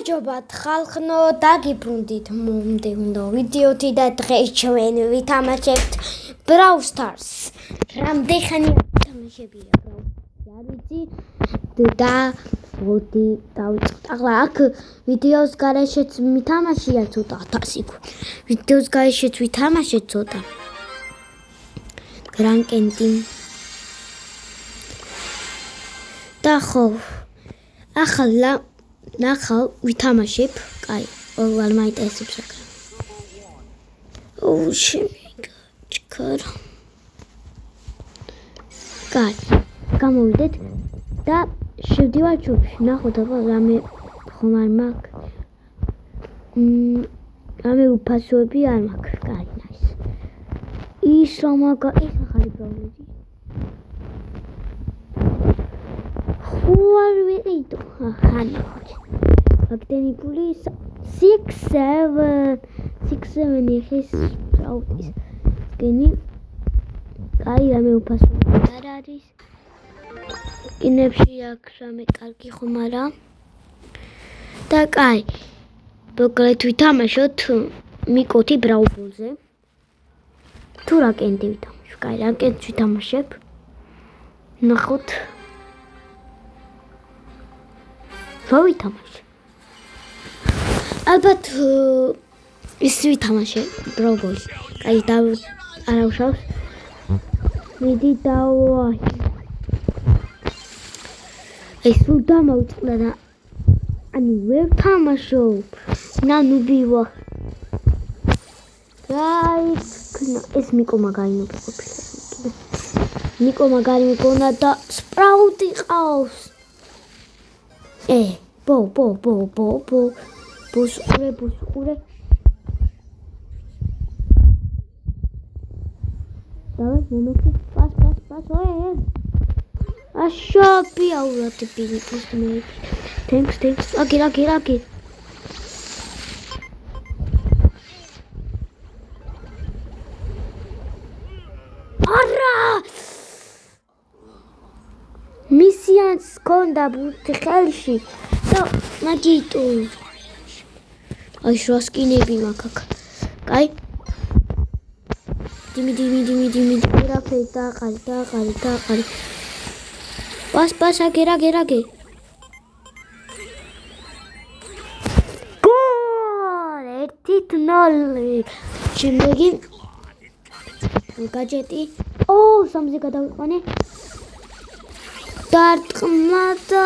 გამარჯობათ ხალხნო, დაგიბრუნდით მომდევნო ვიდეოთი და დღეს ჩვენ ვითამაშებთ Brawl Stars. რამდენი ხანია ვითამაშებია Brawl Stars? არ ვიცი და მოდი დავიწყოთ. ახლა აქ ვიდეოს გარეშეც მითამაშია ცოტა 1000 ვიდეოს გარეშეც ვითამაშეთ ცოტა. გრანკენტი და ხო ახლა ნახავ ვითამაშებ, კაი, არ მაინტერესებს აქ. შემიგაჩქარა. კაი, გამოვიდეთ და შევდივარ ჯგუფში. ნახოთ აბა რამე ხომ არ მაქვს. რამე უფასოები არ მაქვს. კაი, ნაის. ის რომაგა ის ახალი პრობლემები. What we do? Actenipuli 6-7 is prautis. Geni კაი რამე უფასოები არ არის. კინებში აქ რამე კარგი ხომ არა. და კაი. მოკლედ ვითამაშოთ მიკოთი ბრაუბოლზე. თუ რა კენტი ვითამაშებ? კაი, რა კენტს ვითამაშებ? ნახოთ. ვითამაშე. ალბათ ის ვითამაშე ბრაუბოლი. კაი და არავშავს. მიდი დავაი. ეს უნდა მოვწყდა და ანუ ვერ თამაშობ. ნანუბივა. კაი, ეს მიკო მაგარი ყოფილა. მიკო მაგარი მეკონა და სპრაუტი ყავს. ბოსყურე. დავას მომეცი პას. აშობი აურატი ბილიკოს მე. Thanks. აგი. არა! მისიანს კონდა ბურთი ხელში და მაგიტო აი შუა სკინები მაქვს აქ. კაი დიმი რაფერი დაყარი პას აგერაგე გოლ 1-0 შემდეგი გაჯეტი სამზე გადავიყვანე დარტყმა და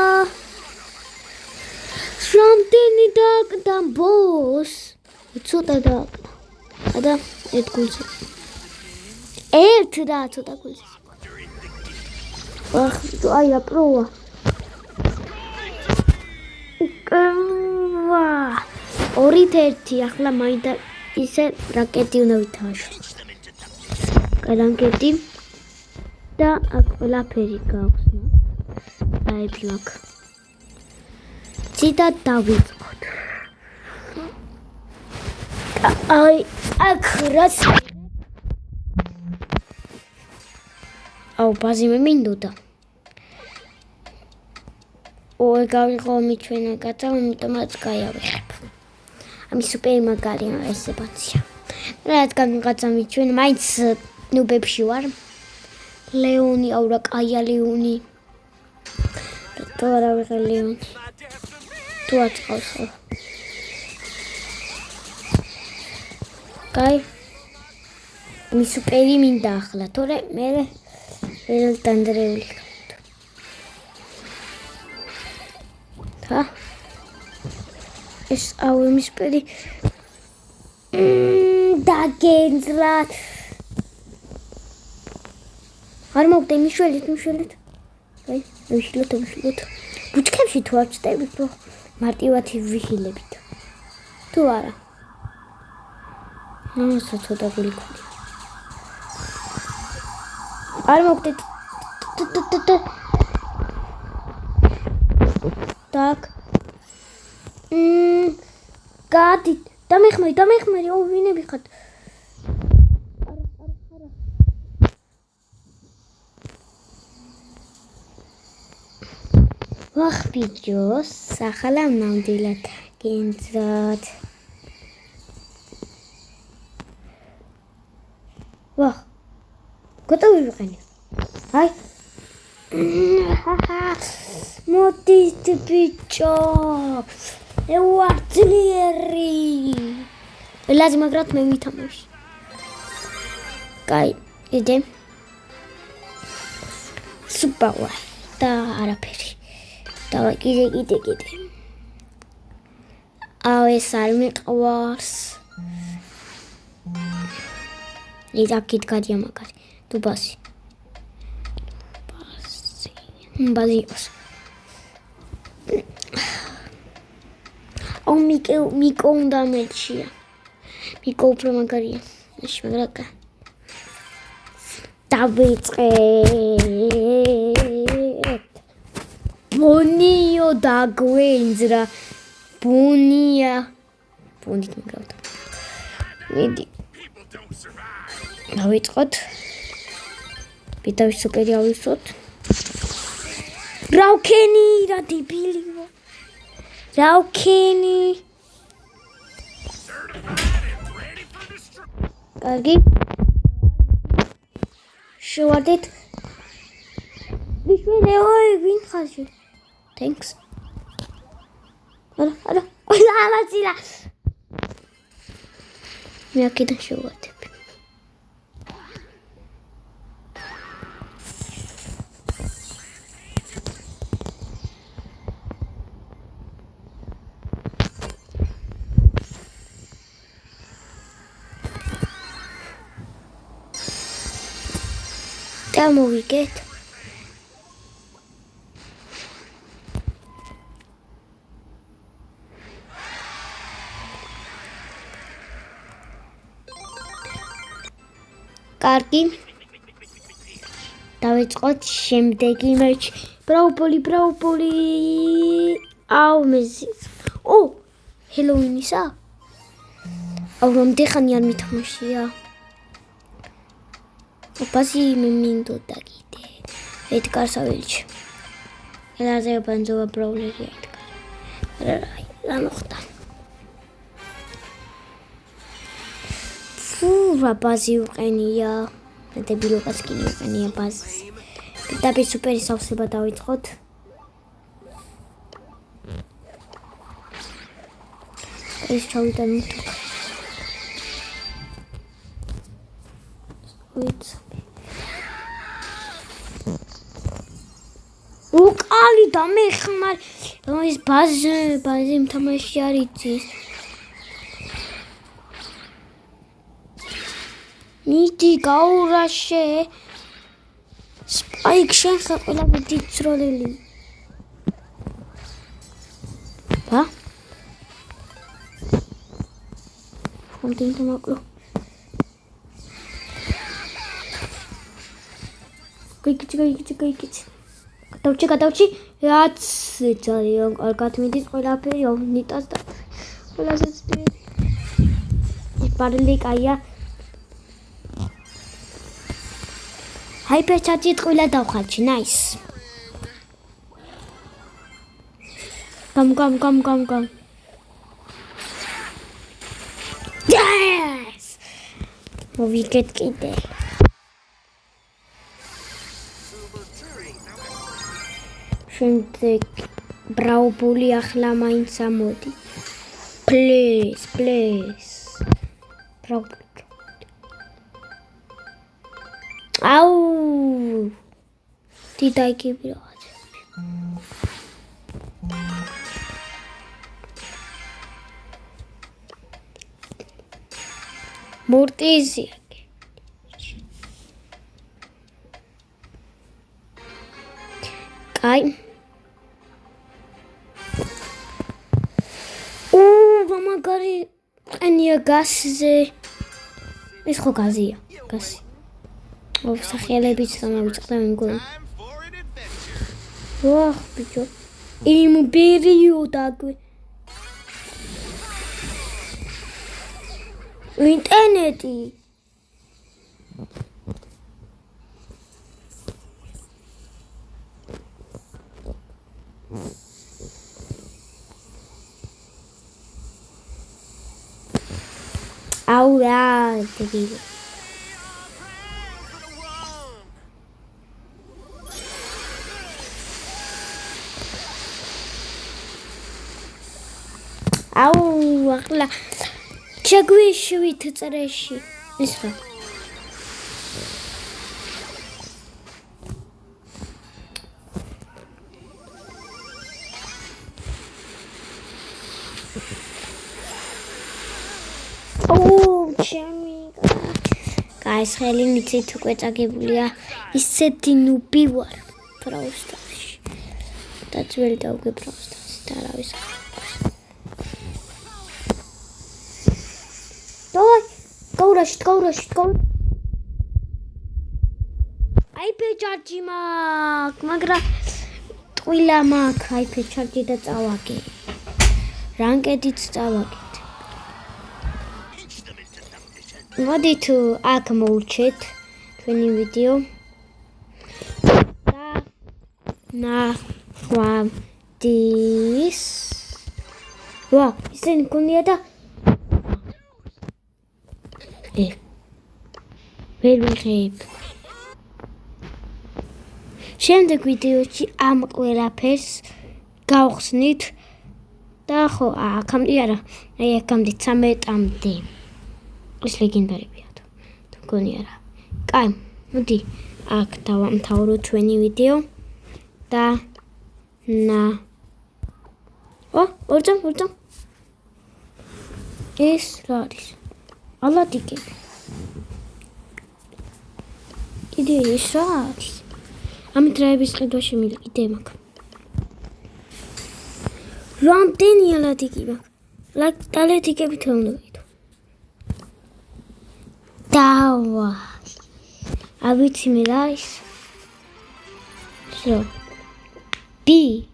რამდენი დააკდა ბოს ცოტა დააკდა და ერთ გულზე და ცოტა გულზე აი რა პროა უკევა 2-1 ახლა მაინდა ისე რაკეტი უნდა ვითამაშოთ რაკეტი და აქ ყველაფერი გაქვს აები მაქვს ციტა დავიწყოთ აი აქ რაც ბაზი მე მინდოდა გავიღო მიჩვენა კაცა ამიტომაც გაიავიღებ ამის სუპერი მაგარია ესე ბაცია რადგან კაცა მიჩვენა მაინც ნუბებში ვარ ლეონი აურა კაია ლეონი Τώρα βρήκα λίγο του ατσχώσω. Κάει μη σου περίμεινε τα άχλα. Τώρα μέρα έλα τα αντρέουλη. Θα ეს აუ მის პერი დაგენძლა არ მოგდა მიშველით აი ვიშლოთ ბუჩქებში თუ არ ვწდებით რომ მარტივად ვიხილებით თუ არა ცოტა გული ქონია არ მოგდეთ так გადი დამეხმარი ვინები ხართ ვახ ბიჭოს, ახლა ნამდვილად გინძად. ვახ. გოტოვი ვიყენე. აი. მოდით ბიჭო. ევარდლიერი. ლაზი მაგრად მე ვითამაში. კაი, იდე. სუპავა და არაფერი. და კიდე. ეს არ მიყვარს. იზაკით გადია მაგარი. დუბასი. ბაზიოს. მიკო უნდა მეჩია. მიკო უფრო მაგარია. ეშ მაგრაკა. დავიწყეთ. ბონიო დაგვენძრა. ბონია. ბონით მაგრავდა. მიდი. დავიწყოთ. ვიტავის სუპერი ავისოთ. რავქენი რა დებილიო. რავქენი. კარგი. შევარდეთ. ვიშვენე ოი ვინ ხარში? Thanks. არა. ლავაზილა. მე აქედან შევარდებ. მოვიგეთ. კარგი. დავიწყოთ შემდეგი მერჩი. ბრაუბოლი. აუ მეზის. ო, ჰელოუინისა? აუ რამდენი არ მითამაშია. ოპასი მე მინდოდა კიდე. ედგარ საველჩი. ელაზე ბანძოვა ბრაულერია ედგარ. რა მოხდა? რა ბაზი უყენია. დებილობას კი უყენია ბაზის. დაბი სუპერი სავსება დავიწყოთ. ეს ჩავიდან მითო. უკალი დამეხმარ. ეს ბაზი მთამაში არ იცის. მიდი გაურაშე. სპაიკ შენ ხარ ყველა დიდწროლელი. ბა? ხომდინ თამაკრო. გაიგიჩი. გადავჭი. რაც ძალიან კარგად მიდის ყველაფერი ნიტას და ყველასეც პარლი კაია. ჰაიპერჩატი ტყილა დავხალჩი, ნაის. გამ. Yes! მოვიგეთ კიდე. შემდეგ ბრაუბოლი ახლა მაინც ამოდი. Please. ბრაუბოლი. აუ დიდაიგები რაღაც. მორტიზი. კაი. მაგარი ყენია გასზე. ეს ხო გაზია, გასი. სახიალებიც სამავიწყდა მეგონა. ვახ ბიჭო. იმბერიო დაგვე. ინტერნეტი. აურა დებილი აუ ახლა ჩაგვიშვით წრეში ის რა Guys, ხელი მიცით უკვე წაგებულია ისეთი ნუბი ვარ ბრაუსტარში და ძველი დავგე ბრაუსტარში და არავის დავай გაურაში აიპე ჩარჯი მაგრამ ტყილა მაქვს აიპე ჩარჯი და წავაგე რანკედიც წავაგე მოდით აქ მოვურჩეთ ჩვენი ვიდეო და ნახვამდის ვა ისინი გონია და ვერ ვიღებ შემდეგ ვიდეოში ამ ყველაფერს გავხსნით და ხო აქამდე არა აი აქამდე 13-მდე ეს ლეგენდარებია თუ გონი არა. კაი, მოდი აქ დავამთავროთ ჩვენი ვიდეო და ორჯერ ეს რა არის? ალადიკი. კიდე ეს რა არის? ამ დრაების ყიდვაში მივიდე მაგ. რამდენი ალადიკი მაქვს? ალადიკებით რა უნდა ვიდო? Dawa. Abiti me guys. So B.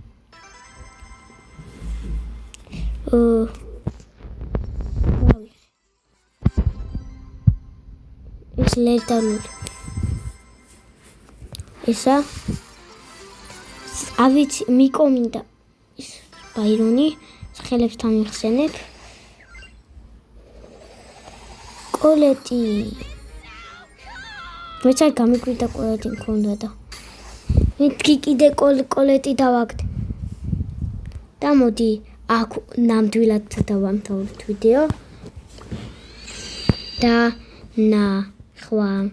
It's late download. Esa. Abiti მიკომინდა ის ბაირონი სახელებთან მიხსენებ. კოლეტი მეც არ გამიკვირდა კოლეტი მქონდა და მეთქი კიდე კოლეტი დავაგდე და მოდი აქ ნამდვილად დავამთავროთ ვიდეო და ნახვამდის